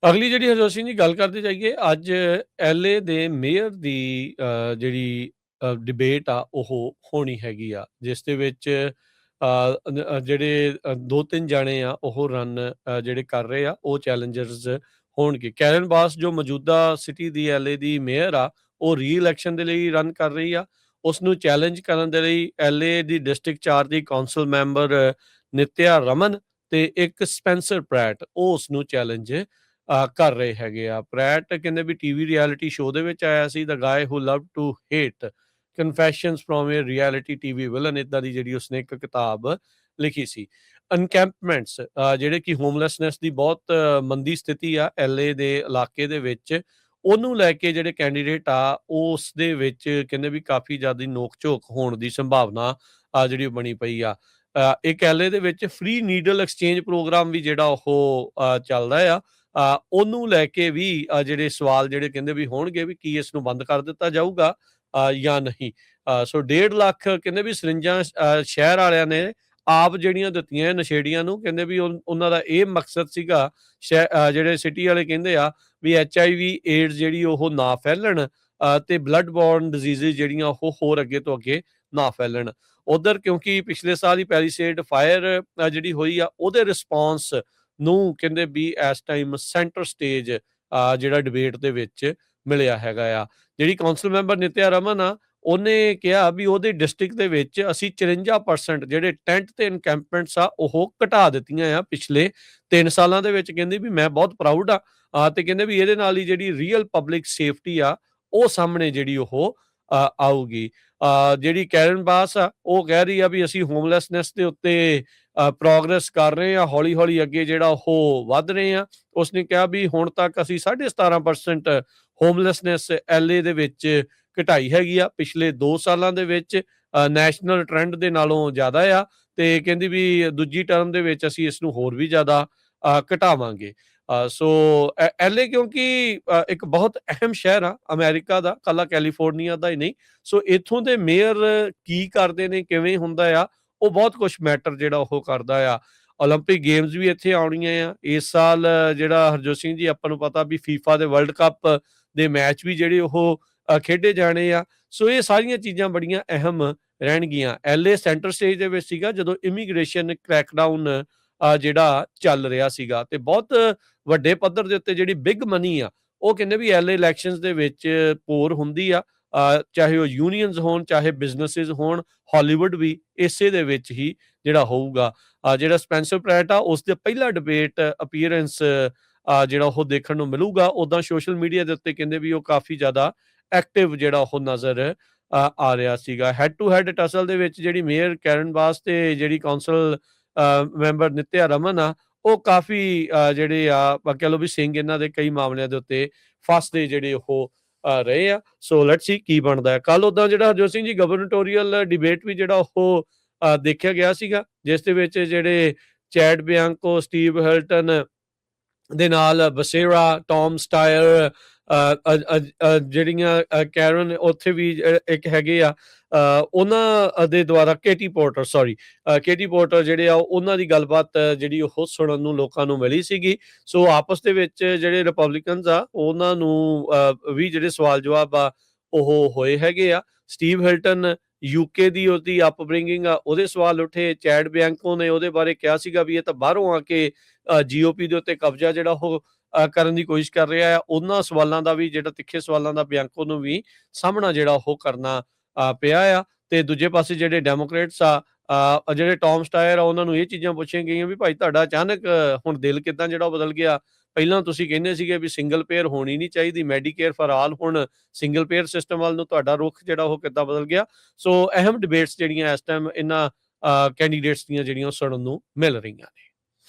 ਅਗਲੀ ਜਿਹੜੀ ਹਰਜੋਤ ਸਿੰਘ ਜੀ ਗੱਲ ਕਰਦੇ ਜਾਈਏ, ਅੱਜ ਐਲਏ ਦੇ ਮੇਅਰ ਦੀ ਜਿਹੜੀ ਡਿਬੇਟ ਆ ਉਹ ਹੋਣੀ ਹੈਗੀ ਆ, ਜਿਸ ਦੇ ਵਿੱਚ ਜਿਹੜੇ 2-3 ਜਾਣੇ ਆ ਉਹ ਰਨ ਜਿਹੜੇ ਕਰ ਰਹੇ ਆ, ਉਹ ਚੈਲੰਜਰਸ ਹੋਣਗੇ। ਕੈਰਨ ਬਾਸ ਜੋ ਮੌਜੂਦਾ ਸਿਟੀ ਦੀ ਐਲਏ ਦੀ ਮੇਅਰ ਆ, ਉਹ ਰੀ-ਇਲੈਕਸ਼ਨ ਦੇ ਲਈ ਰਨ ਕਰ ਰਹੀ ਆ। ਉਸਨੂੰ ਚੈਲੰਜ ਕਰਨ ਦੇ ਲਈ ਐਲਏ ਦੀ ਡਿਸਟ੍ਰਿਕਟ 4 ਦੀ ਕੌਂਸਲ ਮੈਂਬਰ ਨਿਤਿਆ ਰਮਨ ਤੇ ਇੱਕ ਸਪੈਂਸਰ ਪ੍ਰੈਟ, ਉਹ ਉਸਨੂੰ ਚੈਲੰਜ ਕਰ ਰਹੇ ਹੈਗੇ ਆ। ਪ੍ਰੈਟ ਕਹਿੰਦੇ ਵੀ ਟੀਵੀ ਰਿਐਲਿਟੀ ਸ਼ੋਅ ਦੇ ਵਿੱਚ ਆਇਆ ਸੀ, the guy who love to hate confessions from a reality TV villain, ਇੱਦਾਂ ਦੀ ਜਿਹੜੀ ਉਸਨੇ ਇੱਕ ਕਿਤਾਬ ਲਿਖੀ ਸੀ। ਅਨਕੈਂਪਮੈਂਟਸ ਜਿਹੜੇ ਕਿ ਹੋਮਲੈਸਨੈਸ ਦੀ ਬਹੁਤ ਮੰਦੀ ਸਥਿਤੀ ਆ ਐਲਏ ਦੇ ਇਲਾਕੇ ਦੇ ਵਿੱਚ, ਉਹਨੂੰ ਲੈ ਕੇ ਜਿਹੜੇ ਕੈਂਡੀਡੇਟ ਆ ਉਸ ਦੇ ਵਿੱਚ ਕਹਿੰਦੇ ਵੀ ਕਾਫੀ ਜ਼ਿਆਦਾ ਨੋਕ ਝੋਕ ਹੋਣ ਦੀ ਸੰਭਾਵਨਾ ਜਿਹੜੀ ਬਣੀ ਪਈ ਆ। ਇੱਕ ਐਲਏ ਦੇ ਵਿੱਚ ਫ੍ਰੀ ਨੀਡਲ ਐਕਸਚੇਂਜ ਪ੍ਰੋਗਰਾਮ ਵੀ ਜਿਹੜਾ ਉਹ ਚੱਲਦਾ ਆ। ਉਹਨੂੰ ਲੈ ਕੇ ਵੀ ਜਿਹੜੇ ਸਵਾਲ ਜਿਹੜੇ ਕਹਿੰਦੇ ਵੀ ਹੋਣਗੇ ਵੀ ਕੀ ਇਸ ਨੂੰ ਬੰਦ ਕਰ ਦਿੱਤਾ ਜਾਊਗਾ ਜਾਂ ਨਹੀਂ। ਸੋ 1.5 ਲੱਖ ਕਹਿੰਦੇ ਵੀ ਸਰਿੰਜਾਂ ਸ਼ਹਿਰ ਵਾਲਿਆਂ ਨੇ ਆਪ ਜਿਹੜੀਆਂ ਦਿੱਤੀਆਂ ਨਸ਼ੇੜੀਆਂ ਨੂੰ, ਕਹਿੰਦੇ ਵੀ ਉਹਨਾਂ ਦਾ ਇਹ ਮਕਸਦ ਸੀਗਾ, ਜਿਹੜੇ ਸਿਟੀ ਵਾਲੇ ਕਹਿੰਦੇ ਆ ਵੀ HIV ਏਡਸ ਜਿਹੜੀ ਉਹ ਨਾ ਫੈਲਣ ਤੇ ਬਲੱਡ ਬੋਰਨ ਡਿਜ਼ੀਜ਼ਜ਼ ਜਿਹੜੀਆਂ ਉਹ ਹੋਰ ਅੱਗੇ ਤੋਂ ਅੱਗੇ ਨਾ ਫੈਲਣ। ਉਧਰ ਕਿਉਂਕਿ ਪਿਛਲੇ ਸਾਲ ਹੀ ਪੈਰੀਸੇਡ ਫਾਇਰ ਜਿਹੜੀ ਹੋਈ ਆ, ਉਹਦੇ ਰਿਸਪੌਂਸ ਨੂੰ ਕਹਿੰਦੇ ਵੀ ਇਸ ਟਾਈਮ ਸੈਂਟਰ ਸਟੇਜ ਜਿਹੜਾ ਡਿਬੇਟ ਦੇ ਵਿੱਚ ਮਿਲਿਆ ਹੈਗਾ ਆ। ਜਿਹੜੀ ਕੌਂਸਲ ਮੈਂਬਰ ਨਿਤਿਆ ਰਮਨ ਆ, ਉਹਨੇ ਕਿਹਾ ਵੀ ਉਹਦੇ ਡਿਸਟ੍ਰਿਕਟ ਦੇ ਵਿੱਚ ਅਸੀਂ 54% ਜਿਹੜੇ ਟੈਂਟ ਤੇ ਇਨਕੈਂਪਮੈਂਟਸ ਆ ਉਹ ਘਟਾ ਦਿੱਤੀਆਂ ਆ ਪਿਛਲੇ 3 ਸਾਲਾਂ ਦੇ ਵਿੱਚ। ਕਹਿੰਦੀ ਵੀ ਮੈਂ ਬਹੁਤ ਪ੍ਰਾਊਡ ਆ ਤੇ ਕਹਿੰਦੇ ਵੀ ਇਹਦੇ ਨਾਲ ਹੀ ਜਿਹੜੀ ਰੀਅਲ ਪਬਲਿਕ ਸੇਫਟੀ ਆ ਉਹ ਸਾਹਮਣੇ ਜਿਹੜੀ ਉਹ ਆਊਗੀ। ਜਿਹੜੀ ਕੈਰਨ ਬਾਸ ਆ, ਉਹ ਕਹਿ ਰਹੀ ਆ ਵੀ ਅਸੀਂ ਹੋਮਲੈਸਨੈਸ ਦੇ ਉੱਤੇ ਪ੍ਰੋਗਰੈਸ ਕਰ ਰਹੇ ਆ, ਹੌਲੀ-ਹੌਲੀ ਅੱਗੇ ਜਿਹੜਾ ਉਹ ਵੱਧ ਰਹੇ ਆ। ਉਸਨੇ ਕਿਹਾ ਵੀ ਹੁਣ ਤੱਕ ਅਸੀਂ 17.5% ਹੋਮਲੈਸਨੈਸ ਐਲਏ ਦੇ ਵਿੱਚ ਘਟਾਈ ਹੈਗੀ ਆ ਪਿਛਲੇ 2 ਸਾਲਾਂ ਦੇ ਵਿੱਚ, ਨੈਸ਼ਨਲ ਟ੍ਰੈਂਡ ਦੇ ਨਾਲੋਂ ਜ਼ਿਆਦਾ ਆ। ਤੇ ਕਹਿੰਦੀ ਵੀ ਦੂਜੀ ਟਰਮ ਦੇ ਵਿੱਚ ਅਸੀਂ ਇਸ ਨੂੰ ਹੋਰ ਵੀ ਜ਼ਿਆਦਾ ਘਟਾਵਾਂਗੇ। ਸੋ ਐਲਏ ਕਿਉਂਕਿ ਇੱਕ ਬਹੁਤ ਅਹਿਮ ਸ਼ਹਿਰ ਆ ਅਮਰੀਕਾ ਦਾ, ਕੱਲਾ ਕੈਲੀਫੋਰਨੀਆ ਦਾ ਹੀ ਨਹੀਂ। ਸੋ ਇੱਥੋਂ ਦੇ ਮੇਅਰ ਕੀ ਕਰਦੇ ਨੇ, ਕਿਵੇਂ ਹੁੰਦਾ ਆ, ਉਹ ਬਹੁਤ ਕੁਛ ਮੈਟਰ ਜਿਹੜਾ ਉਹ ਕਰਦਾ ਆ। ਓਲੰਪਿਕ ਗੇਮਸ ਵੀ ਇੱਥੇ ਆਉਣੀਆਂ ਆ ਇਸ ਸਾਲ। ਜਿਹੜਾ ਹਰਜੋਤ ਸਿੰਘ ਜੀ ਆਪਾਂ ਨੂੰ ਪਤਾ ਵੀ ਫੀਫਾ ਦੇ ਵਰਲਡ ਕੱਪ ਦੇ ਮੈਚ ਵੀ ਜਿਹੜੇ ਉਹ ਖੇਡੇ ਜਾਣੇ ਆ। ਸੋ ਇਹ ਸਾਰੀਆਂ ਚੀਜ਼ਾਂ ਬੜੀਆਂ ਅਹਿਮ ਰਹਿਣਗੀਆਂ। ਐਲਏ ਸੈਂਟਰ ਸਟੇਜ ਦੇ ਵਿੱਚ ਸੀਗਾ ਜਦੋਂ ਇਮੀਗ੍ਰੇਸ਼ਨ ਕ੍ਰੈਕਡਾਊਨ ਜਿਹੜਾ ਚੱਲ ਰਿਹਾ ਸੀਗਾ, ਤੇ ਬਹੁਤ ਵੱਡੇ ਪੱਧਰ ਦੇ ਉੱਤੇ ਜਿਹੜੀ ਬਿਗ ਮਨੀ ਆ, ਉਹ ਕਹਿੰਦੇ ਵੀ ਐਲਏ ਇਲੈਕਸ਼ਨਸ ਦੇ ਵਿੱਚ ਪੋਰ ਹੁੰਦੀ ਆ। ਚਾਹੇ ਉਹ ਯੂਨੀਅਨਸ ਹੋਣ, ਚਾਹੇ ਬਿਜ਼ਨਸਿਸ ਹੋਣ, ਹਾਲੀਵੁੱਡ ਵੀ ਇਸੇ ਦੇ ਵਿੱਚ ਹੀ ਜਿਹੜਾ ਹੋਊਗਾ। ਜਿਹੜਾ ਸਪੈਂਸਰ ਪ੍ਰੈਟ ਆ, ਉਸ ਦੇ ਪਹਿਲਾ ਡਿਬੇਟ ਅਪੀਅਰੈਂਸ ਜਿਹੜਾ ਉਹ ਦੇਖਣ ਨੂੰ ਮਿਲੂਗਾ। ਉੱਦਾਂ ਸੋਸ਼ਲ ਮੀਡੀਆ ਦੇ ਉੱਤੇ ਕਹਿੰਦੇ ਵੀ ਉਹ ਕਾਫੀ ਜ਼ਿਆਦਾ ਐਕਟਿਵ ਜਿਹੜਾ ਉਹ ਨਜ਼ਰ ਆ ਰਿਹਾ ਸੀਗਾ। ਹੈਡ ਟੂ ਹੈਡ ਟਸਲ ਦੇ ਵਿੱਚ ਜਿਹੜੀ ਮੇਅਰ ਕੈਰਨ ਬਾਸ ਤੇ ਜਿਹੜੀ ਕੌਂਸਲ ਮੈਂਬਰ ਨਿਤਿਆ ਰਮਨ ਆ, ਉਹ ਕਾਫੀ ਜਿਹੜੇ ਆ ਕਹਿ ਲਓ ਵੀ ਸਿੰਘ ਇਹਨਾਂ ਦੇ ਕਈ ਮਾਮਲਿਆਂ ਦੇ ਉੱਤੇ ਫਸਦੇ ਜਿਹੜੇ ਉਹ ਰਹੇ ਆ। ਸੋ ਲੈਟਸ ਸੀ ਕੀ ਬਣਦਾ ਹੈ ਕੱਲ। ਉੱਦਾਂ ਜਿਹੜਾ ਹਰਜੋਤ ਸਿੰਘ ਜੀ ਗਵਰਨਟੋਰੀਅਲ ਡਿਬੇਟ ਵੀ ਜਿਹੜਾ ਉਹ ਦੇਖਿਆ ਗਿਆ ਸੀਗਾ, ਜਿਸ ਦੇ ਵਿੱਚ ਜਿਹੜੇ ਚੈਡ ਬਿਆਂਕੋ, ਸਟੀਵ ਹਿਲਟਨ ਦੇ ਨਾਲ ਬਸੇਰਾ, ਟੌਮ ਸਟਾਇਰ, ਜਿਹੜੀਆਂ ਕੈਰਨ ਉੱਥੇ ਵੀ ਇੱਕ ਹੈਗੇ ਆ, ਉਹਨਾਂ ਦੇ ਦੁਆਰਾ ਕੇਟੀ ਪੋਰਟਰ ਜਿਹੜੇ ਆ ਉਹਨਾਂ ਦੀ ਗੱਲਬਾਤ ਜਿਹੜੀ ਉਹ ਸੁਣਨ ਨੂੰ ਲੋਕਾਂ ਨੂੰ ਮਿਲੀ ਸੀਗੀ। ਸੋ ਆਪਸ ਦੇ ਵਿੱਚ ਜਿਹੜੇ ਰਿਪਬਲਿਕਨਸ ਆ ਉਹਨਾਂ ਨੂੰ ਵੀ ਜਿਹੜੇ ਸਵਾਲ ਜਵਾਬ ਆ ਉਹ ਹੋਏ ਹੈਗੇ ਆ। ਸਟੀਵ ਹਿਲਟਨ ਯੂਕੇ ਦੀ ਉਹਦੀ ਅਪਬ੍ਰਿੰਗਿੰਗ ਆ, ਉਹਦੇ ਸਵਾਲ ਉੱਠੇ। ਚੈਡ ਬਿਆਂਕੋ ਨੇ ਉਹਦੇ ਬਾਰੇ ਕਿਹਾ ਸੀਗਾ ਵੀ ਇਹ ਤਾਂ ਬਾਹਰੋਂ ਆ ਕੇ ਜੀਓਪੀ ਦੇ ਉੱਤੇ ਕਬਜ਼ਾ ਜਿਹੜਾ ਉਹ ਕਰਨ ਦੀ ਕੋਸ਼ਿਸ਼ ਕਰ ਰਿਹਾ ਆ। ਉਹਨਾਂ ਸਵਾਲਾਂ ਦਾ ਵੀ ਜਿਹੜਾ ਤਿੱਖੇ ਸਵਾਲਾਂ ਦਾ ਬਿਆਂਕੋ ਨੂੰ ਵੀ ਸਾਹਮਣਾ ਜਿਹੜਾ ਉਹ ਕਰਨਾ ਪਿਆ ਆ। ਤੇ ਦੂਜੇ ਪਾਸੇ ਜਿਹੜੇ ਡੈਮੋਕ੍ਰੇਟਸ ਆ, ਜਿਹੜੇ ਟੌਮ ਸਟਾਇਰ ਆ, ਉਹਨਾਂ ਨੂੰ ਇਹ ਚੀਜ਼ਾਂ ਪੁੱਛੀਆਂ ਗਈਆਂ ਵੀ ਭਾਈ ਤੁਹਾਡਾ ਅਚਾਨਕ ਹੁਣ ਦਿਲ ਕਿੱਦਾਂ ਜਿਹੜਾ ਬਦਲ ਗਿਆ। ਪਹਿਲਾਂ ਤੁਸੀਂ ਕਹਿੰਦੇ ਸੀਗੇ ਵੀ ਸਿੰਗਲ ਪੇਅਰ ਹੋਣੀ ਨਹੀਂ ਚਾਹੀਦੀ, ਮੈਡੀਕੇਅਰ ਫਾਰ ਆਲ, ਹੁਣ ਸਿੰਗਲ ਪੇਅਰ ਸਿਸਟਮ ਵੱਲ ਨੂੰ ਤੁਹਾਡਾ ਰੁਖ ਜਿਹੜਾ ਉਹ ਕਿੱਦਾਂ ਬਦਲ ਗਿਆ। ਸੋ ਅਹਿਮ ਡਿਬੇਟਸ ਜਿਹੜੀਆਂ ਇਸ ਟਾਈਮ ਇਹਨਾਂ ਕੈਂਡੀਡੇਟਸ ਦੀਆਂ ਜਿਹੜੀਆਂ ਉਹ ਸੁਣਨ ਨੂੰ ਮਿਲ ਰਹੀਆਂ ਨੇ।